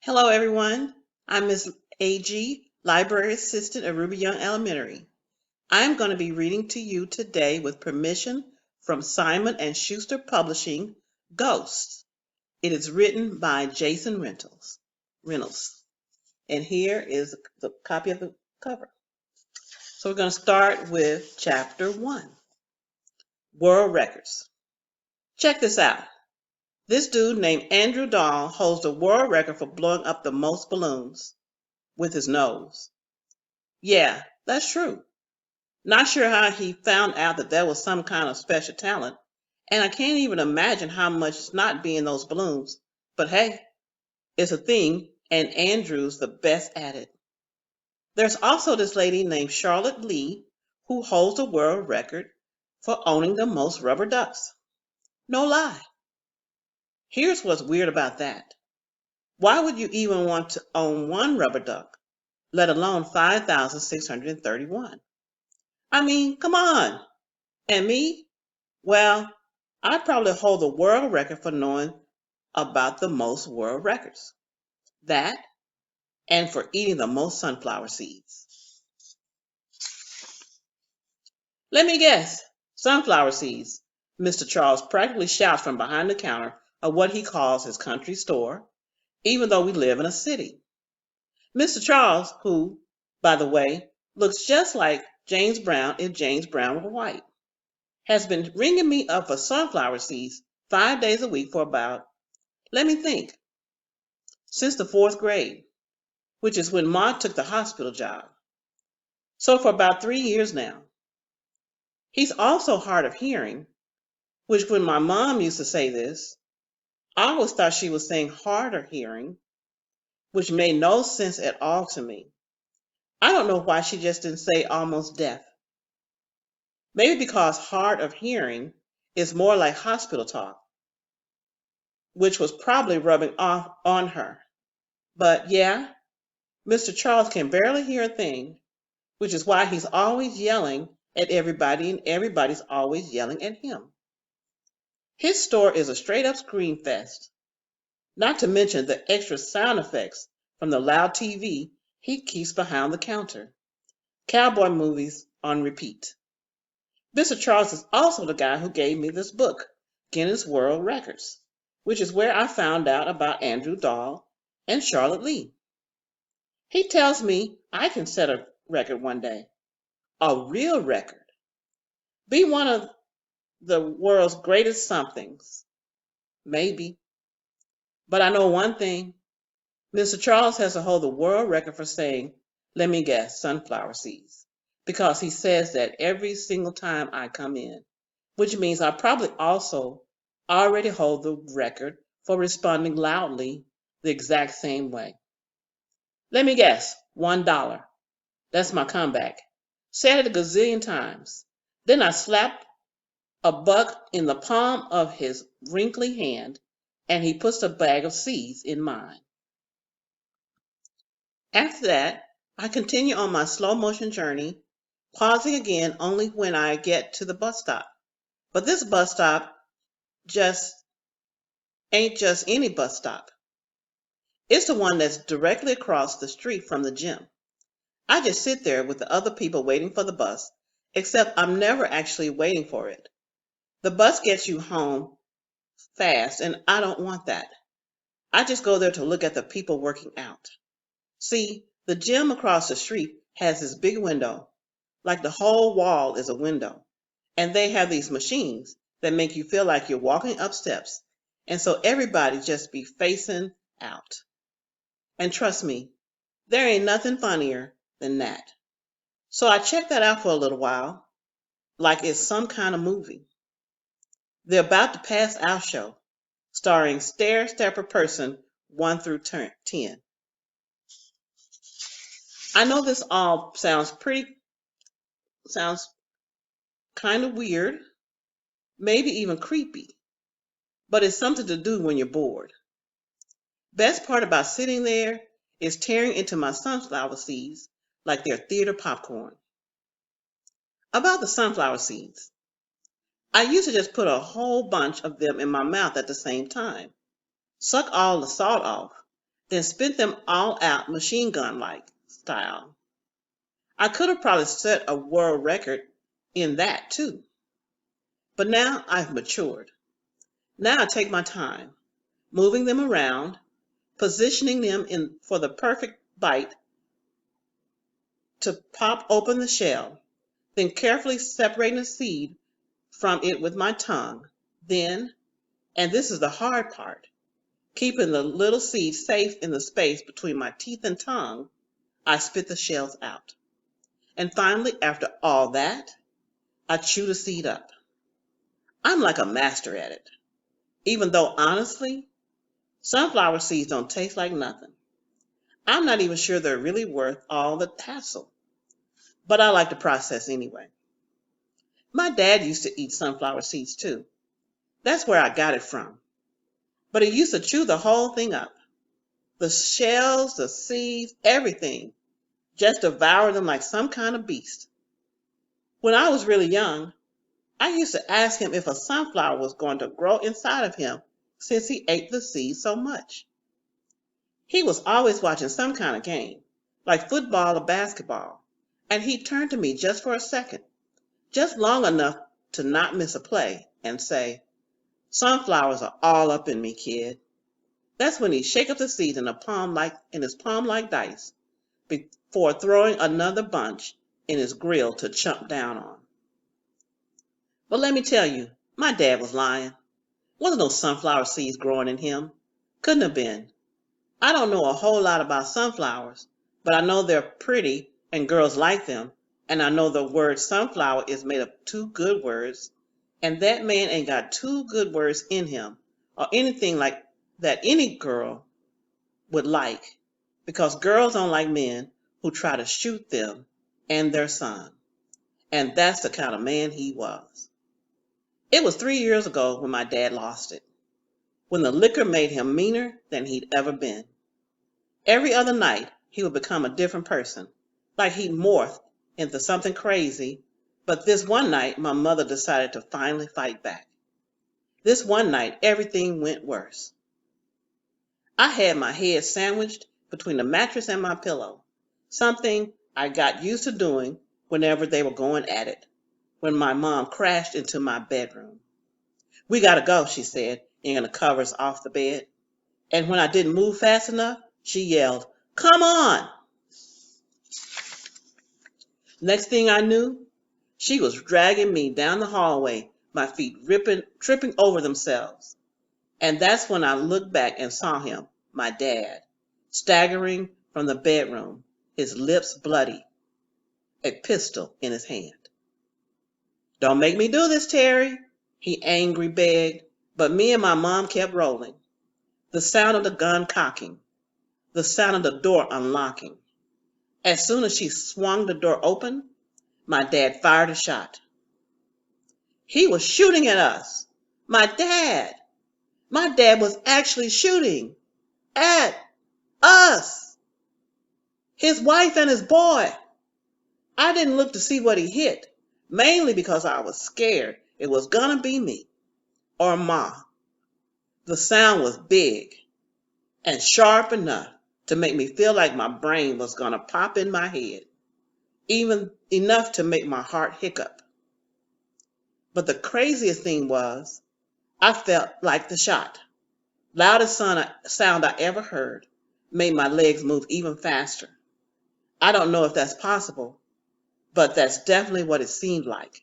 Hello, everyone. I'm Ms. A.G., Library Assistant at Ruby Young Elementary. I'm going to be reading to you today with permission from Simon & Schuster Publishing, Ghosts. It is written by Jason Reynolds. And here is the copy of the cover. So we're going to start with Chapter 1, World Records. Check this out. This dude named Andrew Dahl holds the world record for blowing up the most balloons with his nose. Yeah, that's true. Not sure how he found out that was some kind of special talent, and I can't even imagine how much snot be in those balloons. But hey, it's a thing, and Andrew's the best at it. There's also this lady named Charlotte Lee who holds the world record for owning the most rubber ducks. No lie. Here's what's weird about that. Why would you even want to own one rubber duck, let alone 5,631? I mean, come on. And me? Well, I probably hold the world record for knowing about the most world records. That and for eating the most sunflower seeds. Let me guess. Sunflower seeds. Mr. Charles practically shouts from behind the counter of what he calls his country store, even though we live in a city. Mr. Charles, who, by the way, looks just like James Brown if James Brown were white, has been ringing me up for sunflower seeds 5 days a week for about, let me think, since the 4th grade, which is when Ma took the hospital job. So for about 3 years now. He's also hard of hearing, which when my mom used to say this, I always thought she was saying hard of hearing, which made no sense at all to me. I don't know why she just didn't say almost deaf. Maybe because hard of hearing is more like hospital talk, which was probably rubbing off on her. But yeah, Mr. Charles can barely hear a thing, which is why he's always yelling at everybody and everybody's always yelling at him. His store is a straight up scream fest, not to mention the extra sound effects from the loud TV he keeps behind the counter. Cowboy movies on repeat. Mr. Charles is also the guy who gave me this book, Guinness World Records, which is where I found out about Andrew Dahl and Charlotte Lee. He tells me I can set a record one day, a real record, be one of the world's greatest somethings. Maybe. But I know one thing. Mr. Charles has to hold the world record for saying, let me guess, sunflower seeds. Because he says that every single time I come in, which means I probably also already hold the record for responding loudly the exact same way. Let me guess, $1. That's my comeback. Said it a gazillion times. Then I slapped a buck in the palm of his wrinkly hand, and he puts a bag of seeds in mine. After that, I continue on my slow motion journey, pausing again only when I get to the bus stop. But this bus stop just ain't just any bus stop. It's the one that's directly across the street from the gym. I just sit there with the other people waiting for the bus, except I'm never actually waiting for it. The bus gets you home fast, and I don't want that. I just go there to look at the people working out. See, the gym across the street has this big window, like the whole wall is a window, and they have these machines that make you feel like you're walking up steps, and so everybody just be facing out. And trust me, there ain't nothing funnier than that. So I checked that out for a little while, like it's some kind of movie. The About to Pass Out show, starring Stair Stepper Person 1 through 10. I know this all sounds kind of weird, maybe even creepy, but it's something to do when you're bored. Best part about sitting there is tearing into my sunflower seeds like they're theater popcorn. About the sunflower seeds, I used to just put a whole bunch of them in my mouth at the same time, suck all the salt off, then spit them all out machine gun-like style. I could have probably set a world record in that too. But now I've matured. Now I take my time, moving them around, positioning them in for the perfect bite to pop open the shell, then carefully separating the seed from it with my tongue. Then, and this is the hard part, keeping the little seed safe in the space between my teeth and tongue, I spit the shells out. And finally, after all that, I chew the seed up. I'm like a master at it, even though honestly, sunflower seeds don't taste like nothing. I'm not even sure they're really worth all the hassle, but I like the process anyway. My dad used to eat sunflower seeds too. That's where I got it from. But he used to chew the whole thing up. The shells, the seeds, everything. Just devour them like some kind of beast. When I was really young, I used to ask him if a sunflower was going to grow inside of him since he ate the seeds so much. He was always watching some kind of game, like football or basketball, and he'd turn to me just for a second, just long enough to not miss a play, and say, "Sunflowers are all up in me, kid." That's when he'd shake up the seeds in his palm like dice, before throwing another bunch in his grill to chomp down on. But let me tell you, my dad was lying. Wasn't no sunflower seeds growing in him. Couldn't have been. I don't know a whole lot about sunflowers, but I know they're pretty and girls like them, and I know the word sunflower is made of two good words, and that man ain't got two good words in him, or anything like that any girl would like, because girls don't like men who try to shoot them and their son. And that's the kind of man he was. It was 3 years ago when my dad lost it, when the liquor made him meaner than he'd ever been. Every other night, he would become a different person, like he'd morphed into something crazy. But this one night, my mother decided to finally fight back. This one night, everything went worse. I had my head sandwiched between the mattress and my pillow, something I got used to doing whenever they were going at it, when my mom crashed into my bedroom. "We gotta go," she said, yanking the covers off the bed. And when I didn't move fast enough, she yelled, "Come on!" Next thing I knew, she was dragging me down the hallway, my feet tripping over themselves. And that's when I looked back and saw him, my dad, staggering from the bedroom, his lips bloody, a pistol in his hand. "Don't make me do this, Terry," he angry begged, but me and my mom kept rolling. The sound of the gun cocking, the sound of the door unlocking. As soon as she swung the door open, my dad fired a shot. He was shooting at us. My dad! My dad was actually shooting at us! His wife and his boy! I didn't look to see what he hit, mainly because I was scared it was gonna be me or Ma. The sound was big and sharp enough to make me feel like my brain was gonna pop in my head, even enough to make my heart hiccup. But the craziest thing was, I felt like the shot, loudest sound I ever heard, made my legs move even faster. I don't know if that's possible, but that's definitely what it seemed like.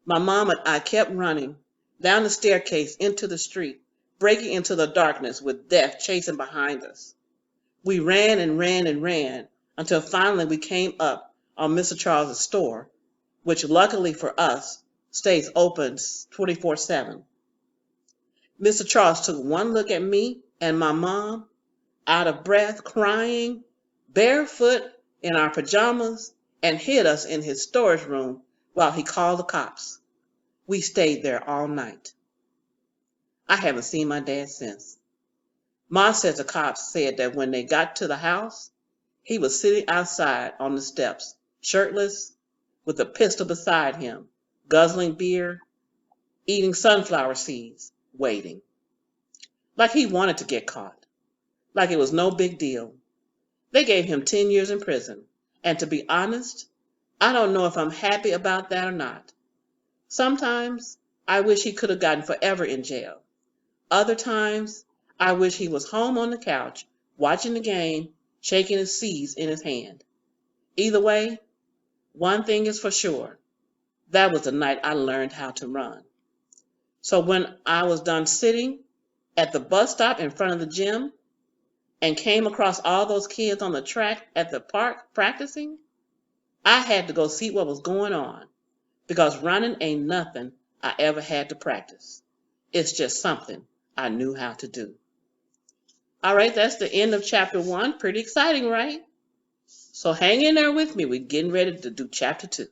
My mom and I kept running down the staircase into the street, breaking into the darkness with death chasing behind us. We ran and ran and ran until finally we came up on Mr. Charles's store, which luckily for us stays open 24/7. Mr. Charles took one look at me and my mom, out of breath, crying, barefoot in our pajamas, and hid us in his storage room while he called the cops. We stayed there all night. I haven't seen my dad since. Ma says the cops said that when they got to the house, he was sitting outside on the steps, shirtless, with a pistol beside him, guzzling beer, eating sunflower seeds, waiting. Like he wanted to get caught. like it was no big deal. They gave him 10 years in prison. And to be honest, I don't know if I'm happy about that or not. Sometimes I wish he could have gotten forever in jail. Other times I wish he was home on the couch, watching the game, shaking his C's in his hand. Either way, one thing is for sure. That was the night I learned how to run. So when I was done sitting at the bus stop in front of the gym and came across all those kids on the track at the park practicing, I had to go see what was going on because running ain't nothing I ever had to practice. It's just something I knew how to do. All right, that's the end of chapter 1. Pretty exciting, right? So hang in there with me. We're getting ready to do chapter 2.